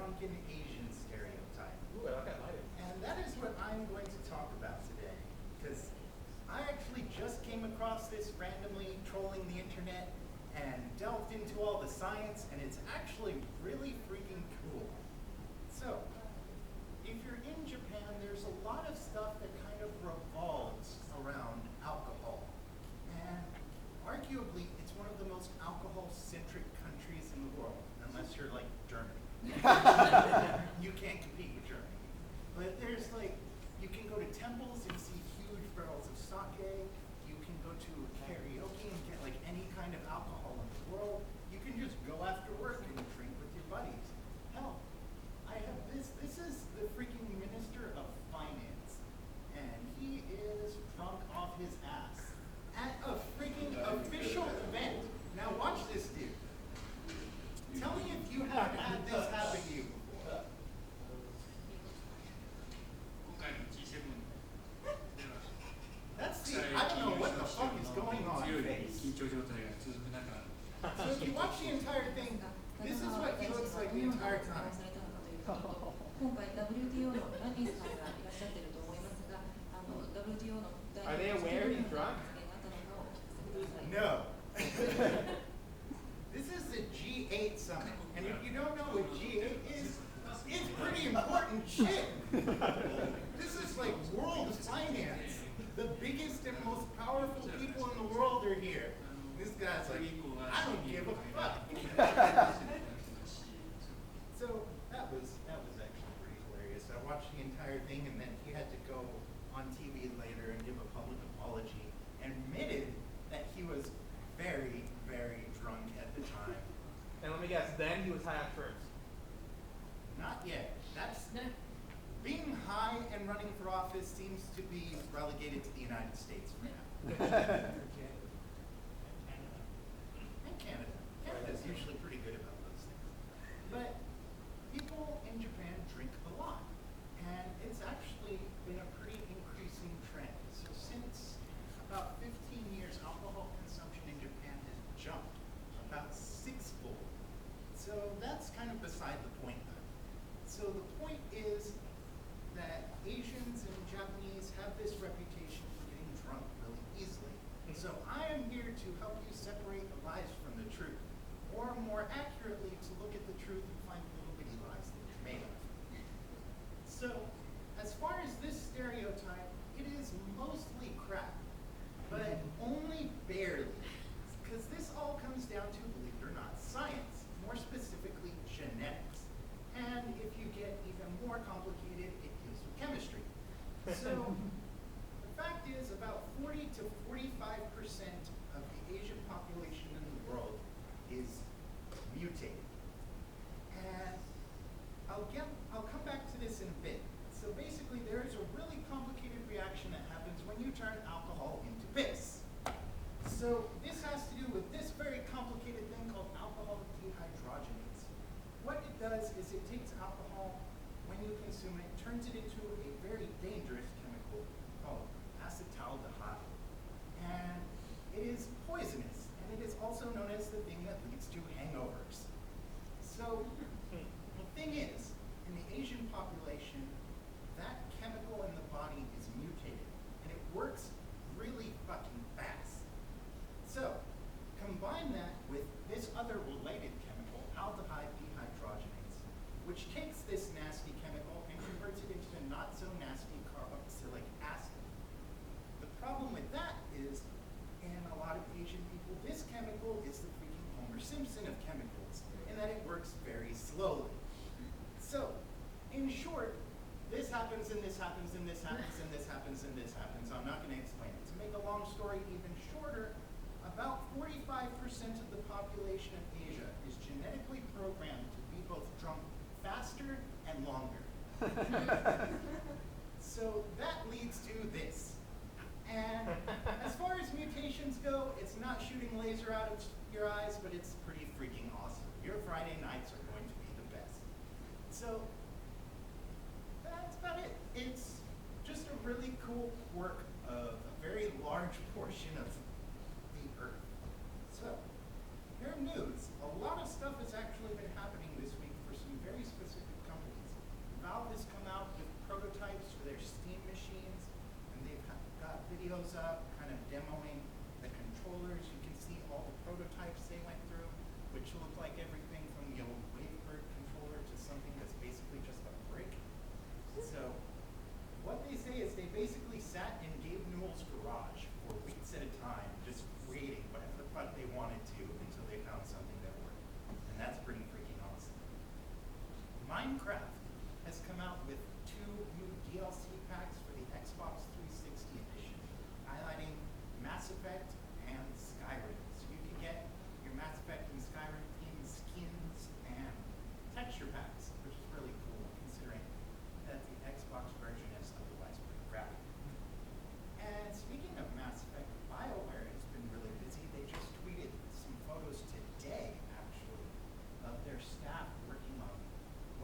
drunken Asian stereotype. Ooh, I like that lighting. And that is what I'm going to talk about today. Because I actually just came across this randomly trolling the internet and delved into all the science, and it's actually really freaking cool. So, if you're in Japan, there's a lot of stuff that kind of revolves around alcohol. And arguably, it's one of the most alcohol-centric countries in the world, unless you're like Germany. You can't compete with Germany. But there's like, you can go to temples and see huge barrels of sake. You can go to karaoke and get like any kind of alcohol in the world. You can just go after work and drink with your buddies. Hell, I have this. This is the freaking Minister of Finance, and he is drunk off his ass at a freaking official event. Now watch this dude. Tell me if you haven't had this happen to you before. That's the, I don't know what the fuck is going on face. So if you watch the entire thing, this is what he looks like the entire time. 今回 WTO のラニーさんがいらっしゃっていると思いますが、WTO の Are they aware he's drunk? No. This is the G8 summit, and if you don't know what G8 is, it's pretty important shit. This is like world finance. The biggest and most powerful people in the world are here. This guy's like, I don't give a fuck. So that was actually pretty hilarious. I watched the entire thing, and then he had to go on TV later and give a public apology, and admitted that he was very, very drunk at the time. And let me guess, then he was high on first. Not yet. That's being high and running for office seems to be relegated to the United States for now. And Canada. Canada's usually pretty good about those things. But people in Japan drink a lot, and it's actually been a pretty increasing trend. So since about 15 years, alcohol consumption in Japan has jumped about sixfold. So that's kind of beside the point, though. So the point is that Asians and Japanese have this reputation for getting drunk really easily. So I am here to help you separate the lies from the truth, or more accurately, to look at the truth and find the little bitty lies that it's made of. So, as far as this stereotype, it is mostly crap, but only barely, because this all comes down to, believe it or not, science, more specifically genetics. And if you get even more complicated, it deals with chemistry. So, the fact is about 40 to 45% of the Asian population in the world is mutated. And I'll come back to this in a bit. So basically there is a really complicated reaction that happens when you turn alcohol into piss. So this has to do with this very complicated thing called alcohol dehydrogenase. What it does is it takes alcohol, when you consume it, turns it into a very dangerous chemical called acetaldehyde. And it is poisonous, and it is also known as the thing that leads to hangovers. So the thing is, in the Asian population, that chemical in the body is mutated, and it works really fucking fast. So combine that with this other related chemical, aldehyde dehydrogenase, which takes this nasty chemical and converts it into a not so nasty carboxylic acid. The problem with that is, in a lot of Asian people, this chemical is the freaking Homer Simpson of chemicals, in that it works very slowly. So, in short, this happens and this happens and this happens and this happens and this happens. I'm not going to explain it. To make a long story even shorter, about 45% of the population of Asia is genetically programmed to be both drunk faster and longer. So that leads to this. And as far as mutations go, it's not shooting laser out of your eyes, but it's pretty freaking awesome. Your Friday nights are going to be the best. So that's about it. It's just a really cool quirk of a very large portion of the Earth. So, your news. A lot of stuff has actually been happening this week for some very specific Minecraft has come out with 2 new DLC packs for the Xbox 360 edition, highlighting Mass Effect and Skyrim. So you can get your Mass Effect and Skyrim themed skins and texture packs, which is really cool considering that the Xbox version is otherwise pretty crappy. And speaking of Mass Effect, BioWare has been really busy. They just tweeted some photos today, actually, of their staff working on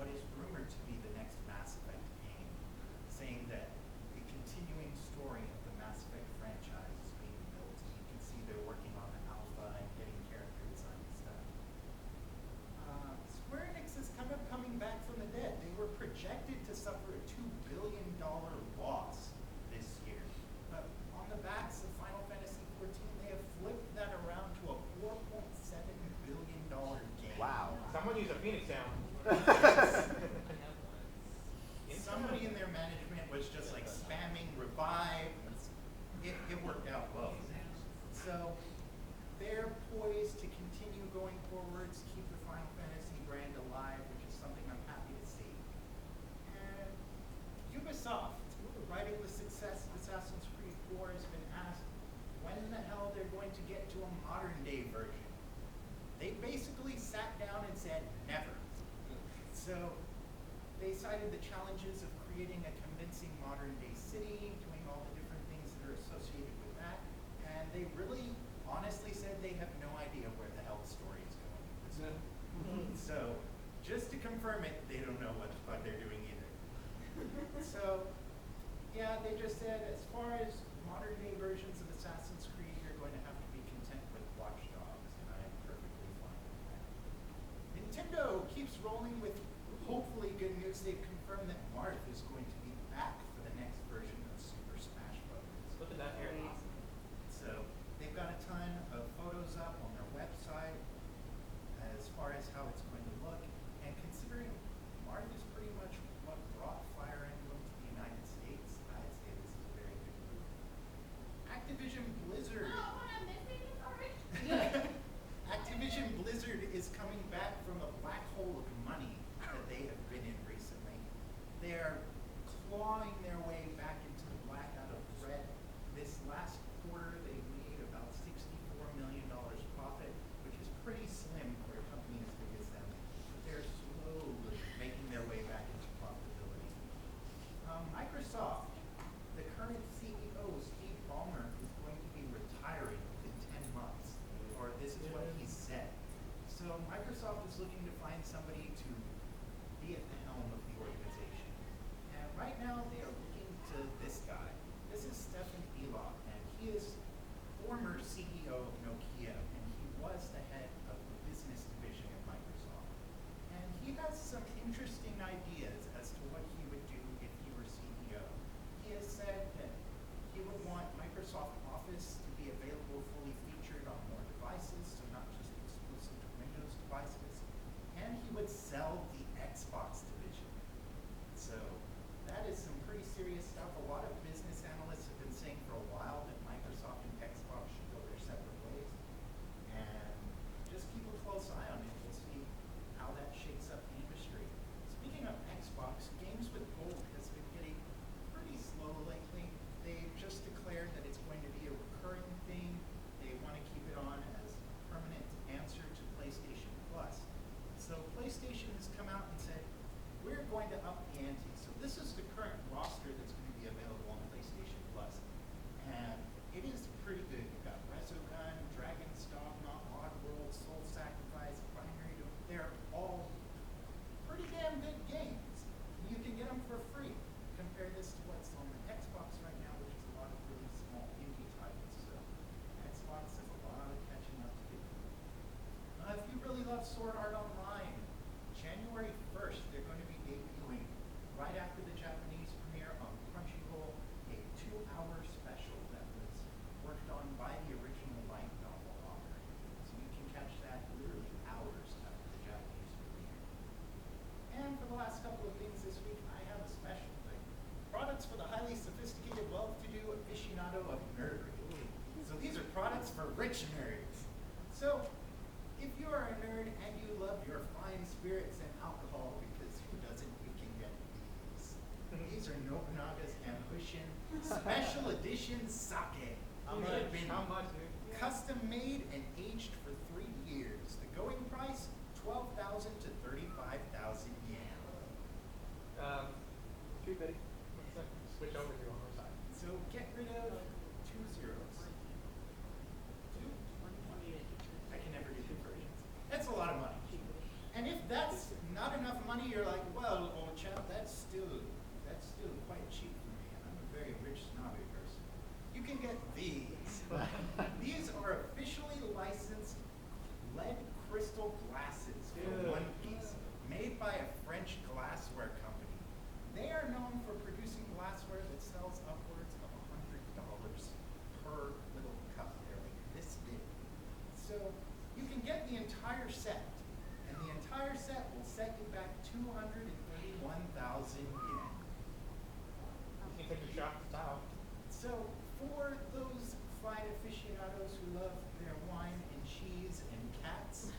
what is rumored to be the next Mass Effect game, saying that the continuing story of the Mass Effect franchise is being built. You can see they're working on the alpha and getting character design and stuff. Square Enix is kind of coming back from the dead. They were projected to suffer a $2 billion loss this year. But on the backs of Final Fantasy XIV, they have flipped that around to a $4.7 billion game. Wow. Someone use a Phoenix sound. Somebody in their management was just like spamming revive. It worked out well. So they're poised to continue going forwards, keep the Final Fantasy brand alive, which is something I'm happy to see. And Ubisoft, riding the success of Assassin's Creed 4, has been asked when the hell they're going to get to a modern day version. They basically sat down and said never. So they cited the challenges of creating a convincing modern day city, doing all the different things that are associated with that, and they really honestly said they have no idea where the hell the story is going. So just to confirm it, they don't know what the fuck they're doing either. So yeah, they just said as far as modern day versions of Assassin's Creed, you're going to have to be content with Watch Dogs, and I am perfectly fine with that. Nintendo keeps rolling with hopefully good news. They've confirmed that Marth is going to be back for the next version of Super Smash Bros. Look at that hair. So they've got a ton of photos up on their website as far as how it's going to look. And considering Marth is pretty much what brought Fire Emblem to the United States, I'd say this is a very good move. Activision Blizzard. Activision Blizzard is coming back from a black hole of money that they have been in recently. They are clawing their way back into the black out of red. This last quarter, they made about $64 million profit, which is pretty slim for a company as big as them. But they're slowly making their way back into profitability. Microsoft, the current CEO, Steve Ballmer, is going to be retiring in 10 months, or this is what he said. So Microsoft is looking to find somebody to be at the helm of the organization. And right now they are looking to this guy. This is Stefan Elop, and he is former CEO of Nokia, and he was the head of the business division at Microsoft. And he has some interesting ideas as to what he would do if he were CEO. He has said that he would want Microsoft Office to be available fully featured on more devices, so not just exclusive to Windows devices. And he would sell the Xbox division. So that is some pretty serious stuff. A lot of business analysts have been saying for a while that Microsoft and Xbox should go their separate ways. And just keep a close eye on it. We'll see how that shakes up the industry. Speaking of Xbox, Games with Gold has been getting pretty slow lately. They've just declared that it's going to be a recurring thing. They want to keep it on as a permanent answer to PlayStation Plus. So PlayStation has come out and said, we're going to up the ante. So this is the current roster that's going to be available on PlayStation Plus. And it is pretty good. You've got Resogun, Dragon's Dogma, Oddworld, Soul Sacrifice, Binary Doom. They're all pretty damn good games. You can get them for free. Compare this to what's on the Xbox right now, which is a lot of really small indie titles. So Xbox has a lot of catching up to do. If you really love Sword Art Online, January 1st, they're going to be debuting right after the Japanese premiere on Crunchyroll, a 2-hour special that was worked on by the original light novel author. So you can catch that literally hours after the Japanese premiere. And for the last couple of things this week, I have a special thing. Products for the highly sophisticated, well-to-do aficionado of nerdery. So these are products for rich nerds. So if you are a nerd and you love your fine spirits and alcohol, because who Special edition sake. How It much? had been How much, dude? custom made and aged for 3 years. The going price, 12,000 to 35,000 yen. Two, Betty. Switch over to on our side. So get rid of 2 zeros. Two? I can never do conversions. That's a lot of money. And if that's not enough money, you're like, well, old chap, that's still quite cheap for me. And I'm a very rich, snobby person. You can get these. These are officially licensed lead crystal glasses for Ew. 1 piece, made by a French glassware company. They are known for producing glassware that sells upwards of $100 per little cup. They're like this big. So you can get the entire set, and the entire set will set you back 231,000 yen. You can take your shot style. So for those fine aficionados who love their wine and cheese and cats,